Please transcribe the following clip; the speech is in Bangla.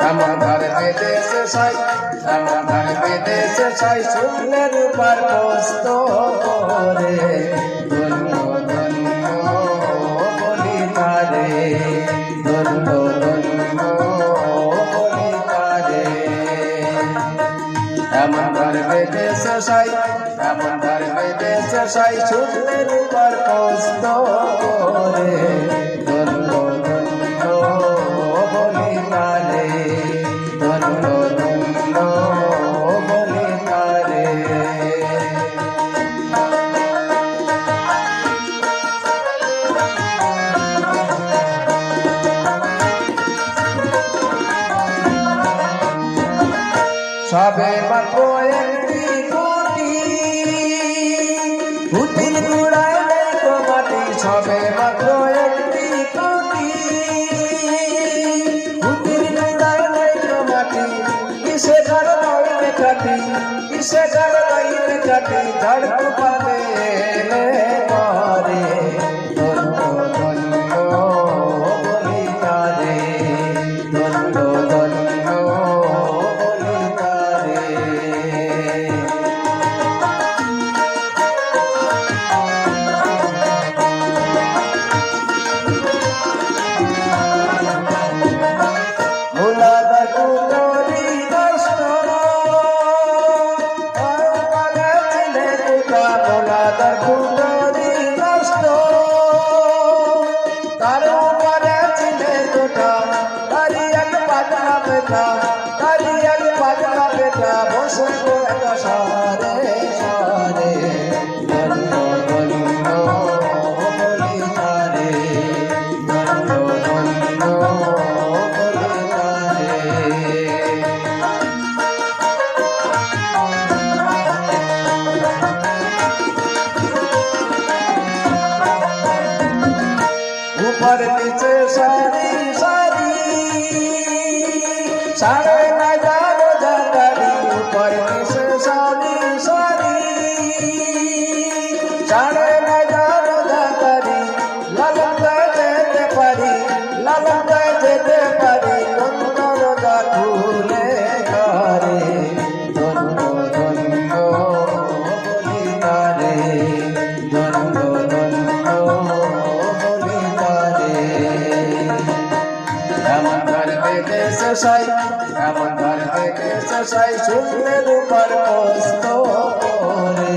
এমন ধরে বেঁধেছে সাই, এমন ধরে বেঁধেছে সাই, শুনলে রূপার কষ্ট রে। ধন্য ধন্য বলি তারে, ধন্য ধন্য বলি তারে। এমন ধরে বেঁধেছে সাই, এমন ধরে বেঁধেছে সাই, শুনলে রূপার কষ্ট রে। ধন্য ধন্য বলি তারে, ধন্য ধন্য বলি তারে। সবে মাত্র একটি কোটি পুতির গুড়ায় নেই তো মাটি, সবে মাত্র একটি কোটি পুতির গুড়ায় নেই তো মাটি। কিসে ঘর নইলে কাটি, কিসে ঘর নইলে কাটি, ঝড় পাবে পরে। ধন্য ধন্য বলি তারে, ধন্য ধন্য বলি তারে। মুলাদার কুটোরি নষ্ট, পাগলে ছিলে কুটা, মুলাদার কুটোরি নষ্ট, তার উপরে ছিলে কুটা, তারি এক পাগলা বেটা, তারি এক পাগলা বেটা, বসে একা সারে সারে। ধন্য ধন্য বলি তারে, ধন্য ধন্য বলি তারে। ऊपर नीचे सारी सारी सारे नजारो जाकारी, ऊपर नीचे सारी सारी सारे नजारो जाकारी। लगन गए जेते पारी, लगन गए जेते पारी, कुंदर जा खुले घरे। धন্য ধন্য বলি তারে, ধন্য ধন্য বলি তারে। এমন ধরে বেঁধেছে সাই, এমন ধরে বেঁধেছে সাই, শুনলে রূপার কষ্ট রে।